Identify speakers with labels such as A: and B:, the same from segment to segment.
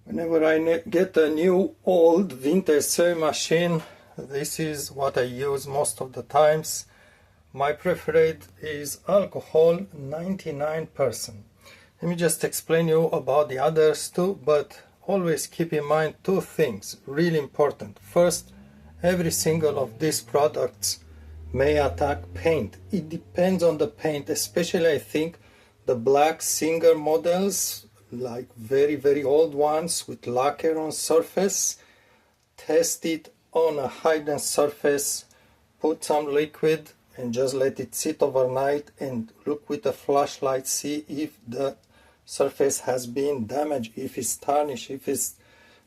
A: Whenever I get a new old vintage sewing machine, this is what I use most of the times. My preferred is alcohol 99%. Let me just explain you about the others too, but always keep in mind two things, really important. First, every single of these products may attack paint. It depends on the paint, especially I think the black Singer models, like very old ones with lacquer on surface. Test it on a hidden surface, put some liquid and just let it sit overnight and look with a flashlight, see if the surface has been damaged, if it's tarnished, if it's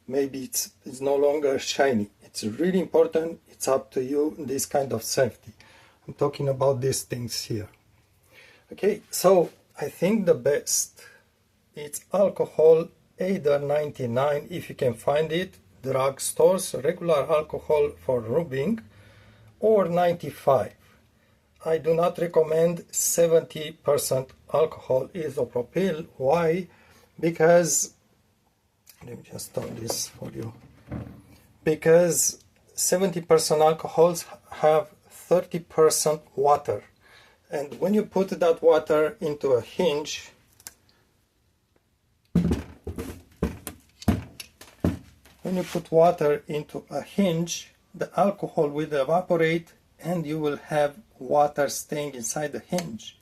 A: maybe it's no longer shiny. It's really important. It's up to you, this kind of safety. I'm talking about these things here. Okay, so I think the best, it's alcohol either 99 if you can find it, drugstores, regular alcohol for rubbing, or 95. I do not recommend 70% alcohol isopropyl. Why? Because, let me just turn this for you. Because 70% alcohols have 30% water. And when you put that water into a hinge, when you put water into a hinge, the alcohol will evaporate and you will have water staying inside the hinge.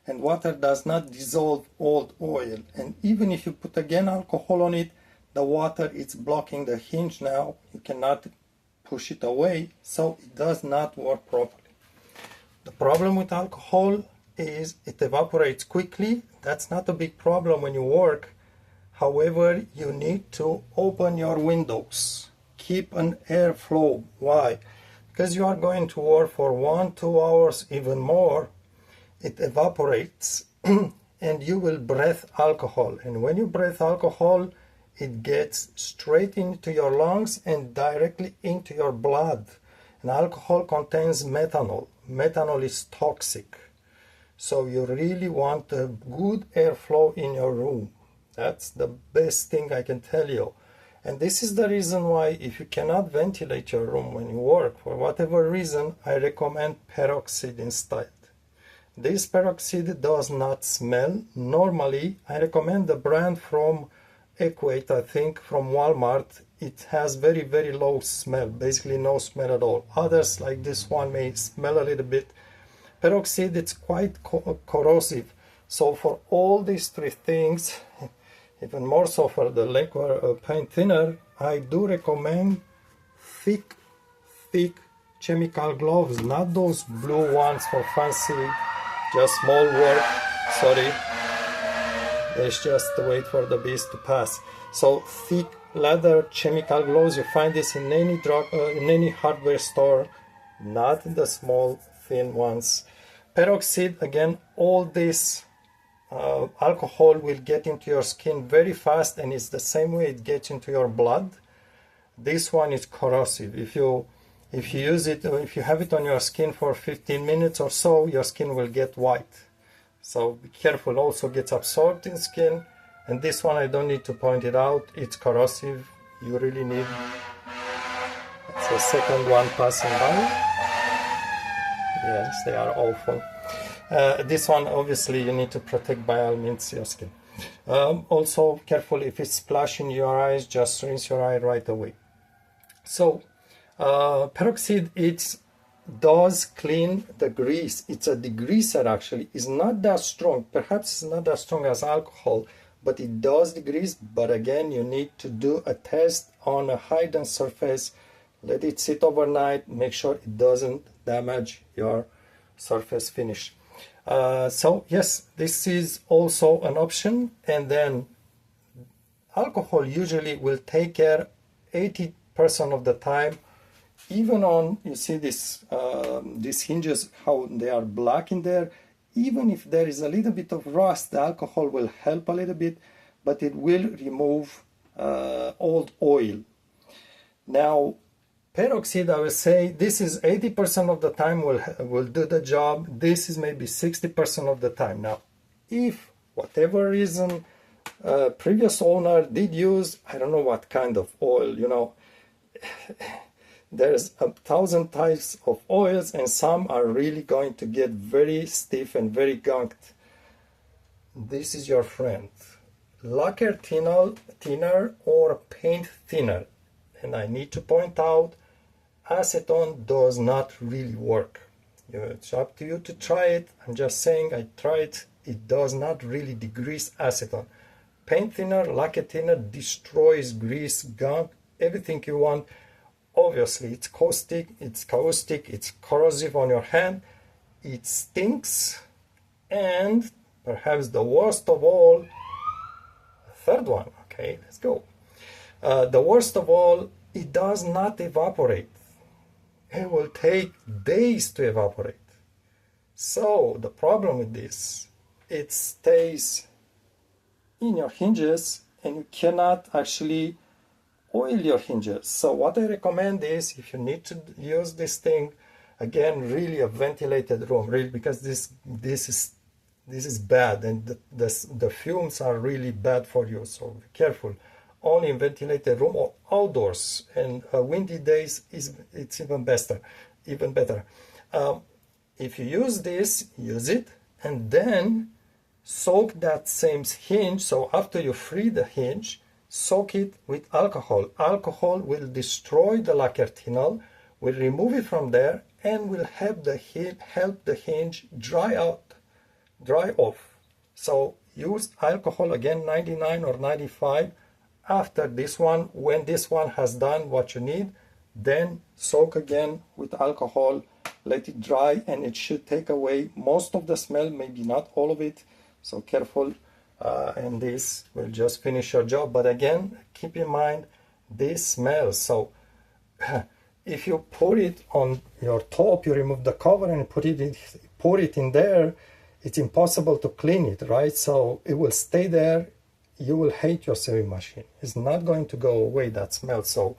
A: And water does not dissolve old oil. And even if you put again alcohol on it, the water is blocking the hinge now. You cannot push it away, so it does not work properly. The problem with alcohol is it evaporates quickly. That's not a big problem when you work. However, you need to open your windows. Keep an airflow. Why? Because you are going to work for 1-2 hours, even more. It evaporates and you will breathe alcohol. And when you breathe alcohol, it gets straight into your lungs and directly into your blood. And alcohol contains methanol. Methanol is toxic. So you really want a good airflow in your room. That's the best thing I can tell you. And this is the reason why if you cannot ventilate your room when you work, for whatever reason, I recommend peroxide instead. This peroxide does not smell. Normally, I recommend the brand from Equate, I think, from Walmart. It has very low smell, basically no smell at all. Others like this one may smell a little bit. Peroxide, it's quite corrosive. So for all these three things, even more so for the lacquer paint thinner, I do recommend thick chemical gloves, not those blue ones for fancy, just small work. Sorry, let's just wait for the bees to pass. So thick leather chemical gloves, you find this in any hardware store, not in the small thin ones. Peroxide, again, all this alcohol will get into your skin very fast, and it's the same way it gets into your blood. This one is corrosive. If you use it, or if you have it on your skin for 15 minutes or so, your skin will get white. So be careful, also gets absorbed in skin. And this one, I don't need to point it out, it's corrosive. You really need. It's the second one passing by. Yes, they are awful. This one, obviously, you need to protect by all means your skin. Also, careful if it's splashing your eyes, just rinse your eye right away. So, peroxide, it does clean the grease. It's a degreaser actually. It's not that strong. Perhaps it's not as strong as alcohol, but it does degrease. But again, you need to do a test on a hidden surface. Let it sit overnight. Make sure it doesn't damage your surface finish. So yes, this is also an option. And then alcohol usually will take care 80% of the time. Even on, you see this, these hinges, how they are black in there. Even if there is a little bit of rust, the alcohol will help a little bit, but it will remove old oil. Now, peroxide, I will say, this is 80% of the time will do the job. This is maybe 60% of the time. Now, if whatever reason Previous owner did use, I don't know what kind of oil, you know. There's 1,000 types of oils, and some are really going to get very stiff and very gunked. This is your friend. Lacquer thinner or paint thinner. And I need to point out, acetone does not really work. It's up to you to try it. I'm just saying I tried. It does not really degrease acetone. Paint thinner, lacquer thinner destroys grease, gunk, everything you want. Obviously, it's caustic, it's corrosive on your hand, it stinks, and perhaps the worst of all, third one, okay, let's go. The worst of all, it does not evaporate. It will take days to evaporate. So the problem with this, it stays in your hinges and you cannot actually oil your hinges. So what I recommend is, if you need to use this thing, again, really a ventilated room, really, because this is bad, and the fumes are really bad for you. So be careful. Only in ventilated room or outdoors, and windy days it's even better. If you use this, use it, and then soak that same hinge. So after you free the hinge, soak it with alcohol. Alcohol will destroy the lacquer thinner, will remove it from there, and will help the hinge dry off. So use alcohol again, 99 or 95. After this one, when this one has done what you need, then soak again with alcohol, let it dry, and it should take away most of the smell, maybe not all of it. So careful. And this will just finish your job. But again, keep in mind, this smells. So if you put it on your top, you remove the cover and put it in there, it's impossible to clean it, right? So it will stay there. You will hate your sewing machine. It's not going to go away, that smell. So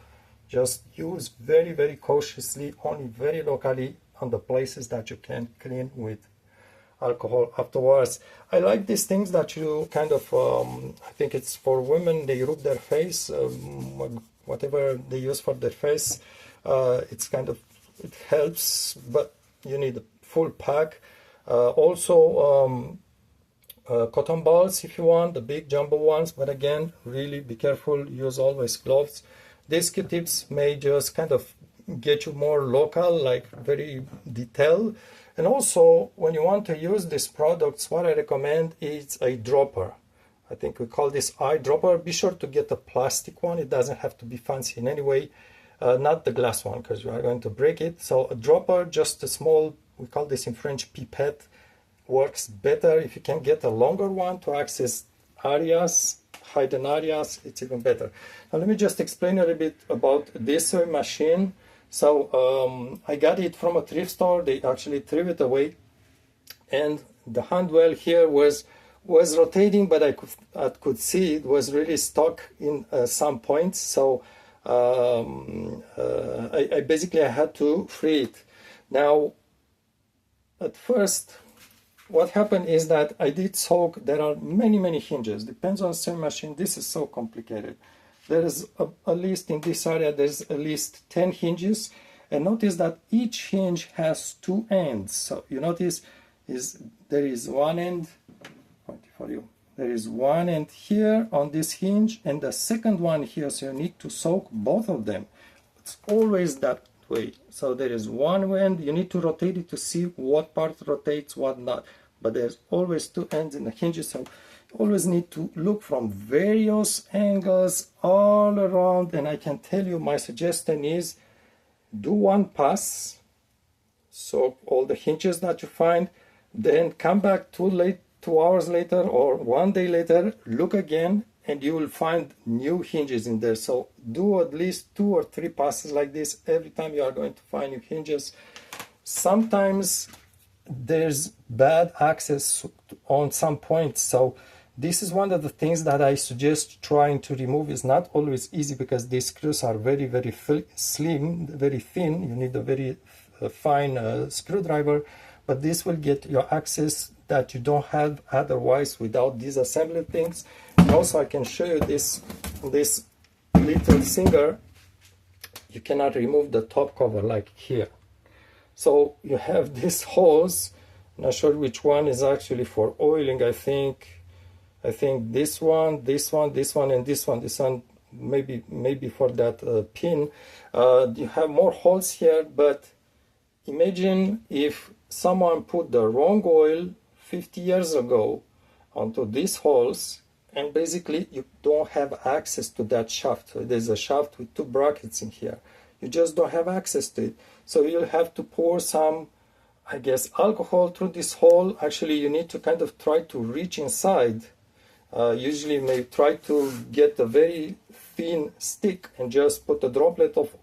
A: just use very, very cautiously, only very locally on the places that you can clean with alcohol afterwards. I like these things that you kind of, I think it's for women, they rub their face, whatever they use for their face. It's kind of, it helps, but you need a full pack. Also, cotton balls if you want, the big jumbo ones, but again, really be careful, use always gloves. These Q-tips may just kind of get you more local, like very detailed. And also, when you want to use these products, what I recommend is a dropper. I think we call this eyedropper. Be sure to get a plastic one. It doesn't have to be fancy in any way, not the glass one, because you are going to break it. So a dropper, just a small, we call this in French pipette, works better. If you can get a longer one to access areas, hidden areas, it's even better. Now let me just explain a little bit about this sewing machine. So I got it from a thrift store. They actually threw it away, and the handwheel here was rotating, but I could see it was really stuck in some points. So I basically had to free it. Now, at first, what happened is that I did soak. There are many hinges. Depends on the sewing machine. This is so complicated. There is at least in this area, there's at least 10 hinges, and notice that each hinge has two ends. So you notice there is one end, for you, there is one end here on this hinge, and the second one here. So you need to soak both of them. It's always that way. So there is one end. You need to rotate it to see what part rotates, what not. But there's always two ends in the hinges. So always need to look from various angles all around, and I can tell you my suggestion is do one pass, soak all the hinges that you find, then come back 2 hours later or 1 day later, look again, and you will find new hinges in there. So do at least 2 or 3 passes like this every time you are going to find new hinges. Sometimes there's bad access on some points, so this is one of the things that I suggest trying to remove. Is not always easy because these screws are very slim, very thin. You need a very fine screwdriver, but this will get your access that you don't have otherwise without disassembling things. Also, I can show you this little singer. You cannot remove the top cover like here. So you have these holes. I'm not sure which one is actually for oiling. I think this one, and this one. This one maybe for that pin. You have more holes here, but imagine if someone put the wrong oil 50 years ago onto these holes, and basically you don't have access to that shaft. There's a shaft with 2 brackets in here. You just don't have access to it. So you'll have to pour some, I guess, alcohol through this hole. Actually, you need to kind of try to reach inside. Usually you may try to get a very thin stick and just put a droplet of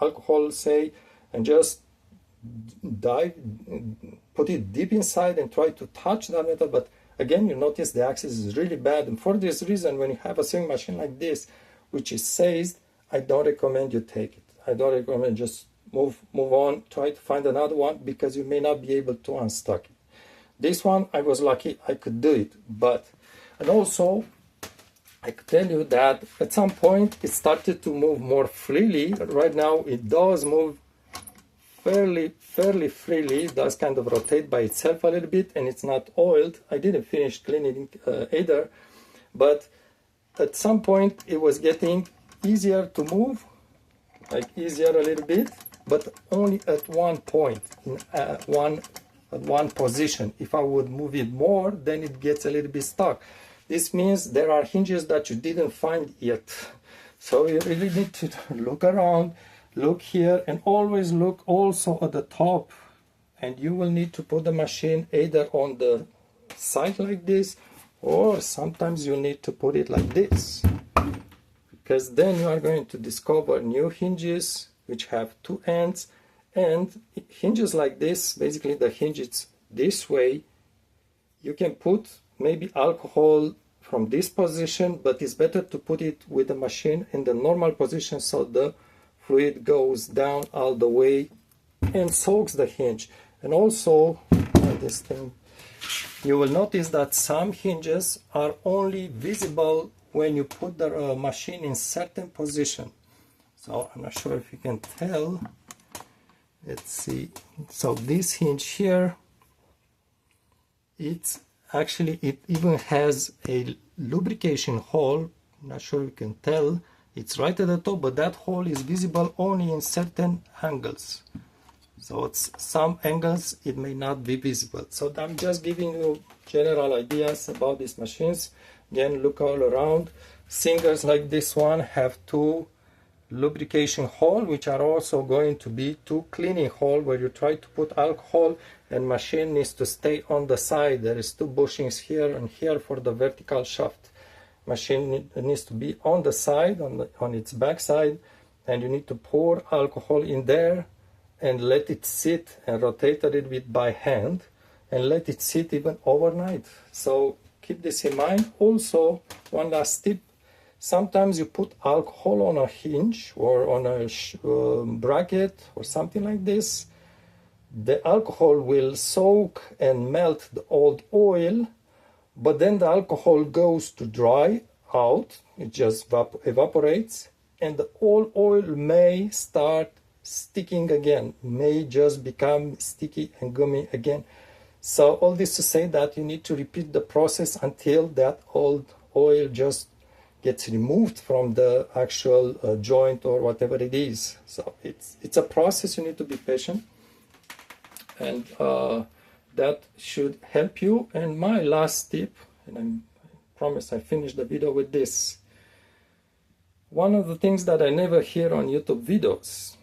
A: alcohol, say, and just put it deep inside and try to touch that metal. But again, you notice the access is really bad. And for this reason, when you have a sewing machine like this, which is seized, I don't recommend you take it. I don't recommend, just move on, try to find another one, because you may not be able to unstuck it. This one, I was lucky I could do it. And also, I could tell you that at some point it started to move more freely. Right now it does move fairly freely. It does kind of rotate by itself a little bit, and it's not oiled. I didn't finish cleaning either, but at some point it was getting easier to move, like easier a little bit, but only at one point, in one position. If I would move it more, then it gets a little bit stuck. This means there are hinges that you didn't find yet. So you really need to look around, look here, and always look also at the top. And you will need to put the machine either on the side like this, or sometimes you need to put it like this. Because then you are going to discover new hinges which have 2 ends, and hinges like this, basically the hinge is this way. You can put maybe alcohol from this position, but it's better to put it with the machine in the normal position so the fluid goes down all the way and soaks the hinge. And also this thing, you will notice that some hinges are only visible when you put the machine in certain position. So I'm not sure if you can tell. Let's see. So this hinge here, it even has a lubrication hole. I'm not sure you can tell. It's right at the top, but that hole is visible only in certain angles. So it's some angles it may not be visible. So I'm just giving you general ideas about these machines. Again, look all around. Singers like this one have 2 lubrication hole, which are also going to be 2 cleaning hole, where you try to put alcohol and machine needs to stay on the side. There is 2 bushings here and here for the vertical shaft. Machine needs to be on the side, on its back side, and you need to pour alcohol in there and let it sit and rotate a little bit by hand and let it sit even overnight. So keep this in mind. Also, one last tip. Sometimes you put alcohol on a hinge or on a bracket or something like this. The alcohol will soak and melt the old oil, but then the alcohol goes to dry out. It just evaporates, and the old oil may start sticking again, may just become sticky and gummy again. So all this to say that you need to repeat the process until that old oil just gets removed from the actual joint or whatever it is. So it's a process. You need to be patient, and that should help you. And my last tip, and I promise I finish the video with this. One of the things that I never hear on YouTube videos,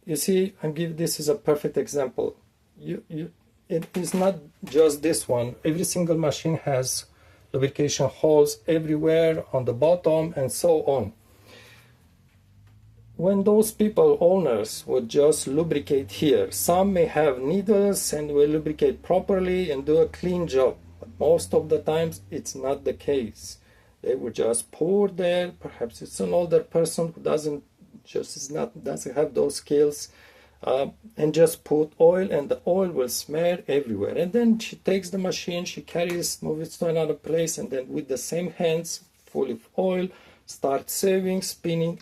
A: you see, I give this as a perfect example. It is not just this one. Every single machine has lubrication holes everywhere on the bottom and so on. When those people, owners, would just lubricate here, some may have needles and will lubricate properly and do a clean job, but most of the times it's not the case. They would just pour there. Perhaps it's an older person who doesn't have those skills, and just put oil, and the oil will smear everywhere. And then she takes the machine, she carries, moves it to another place, and then with the same hands full of oil, start saving, spinning.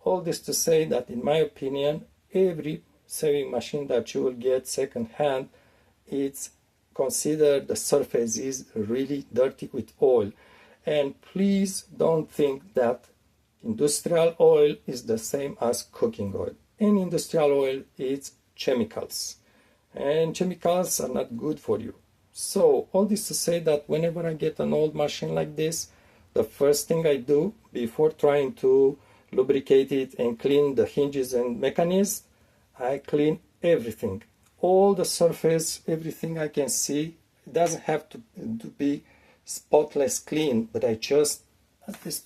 A: All this to say that, in my opinion, every sewing machine that you will get second hand, it's considered the surface is really dirty with oil. And please don't think that industrial oil is the same as cooking oil. In industrial oil, it's chemicals, and chemicals are not good for you. So all this to say that whenever I get an old machine like this, the first thing I do before trying to lubricate it and clean the hinges and mechanism, I clean everything, all the surface, everything I can see. It doesn't have to be spotless clean, but I just,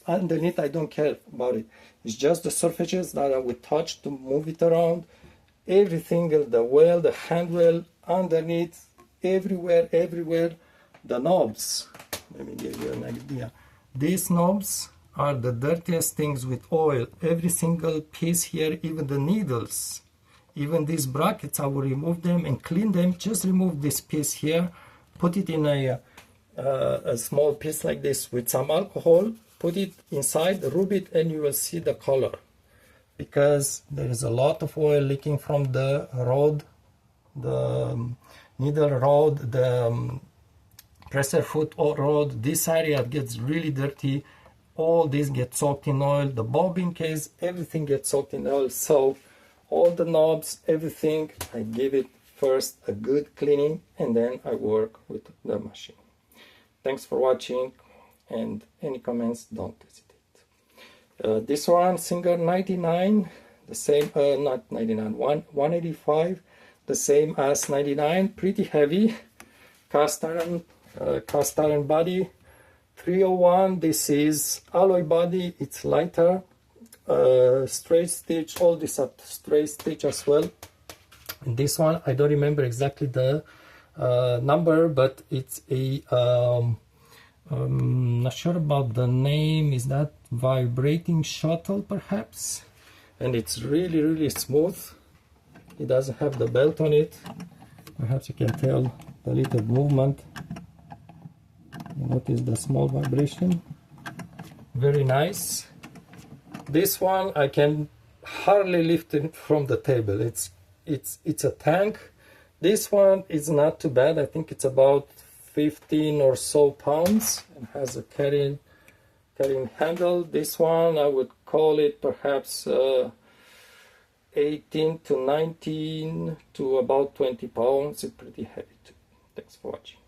A: underneath, I don't care about it. It's just the surfaces that I will touch to move it around. Everything, the well, the hand well, underneath, everywhere, the knobs. Let me give you an idea. These knobs are the dirtiest things with oil. Every single piece here, even the needles, even these brackets, I will remove them and clean them. Just remove this piece here, put it in a small piece like this with some alcohol, put it inside, rub it, and you will see the color, because there is a lot of oil leaking from the rod, the needle rod, the presser foot rod. This area gets really dirty. All this gets soaked in oil. The bobbin case, everything gets soaked in oil. So all the knobs, everything, I give it first a good cleaning, and then I work with the machine. Thanks for watching, and any comments, don't hesitate. This one, Singer 99, the same, not 99, 185, the same as 99, pretty heavy, cast iron body. 301, this is alloy body, it's lighter, straight stitch, all this are straight stitch as well. And this one, I don't remember exactly the number, but it's a not sure about the name. Is that vibrating shuttle perhaps? And it's really smooth. It doesn't have the belt on it. Perhaps you can tell the little movement. Notice the small vibration. Very nice. This one I can hardly lift it from the table. It's a tank. This one is not too bad. I think it's about 15 or so pounds and has a carrying handle. This one I would call it perhaps 18 to 19 to about 20 pounds. It's pretty heavy too. Thanks for watching.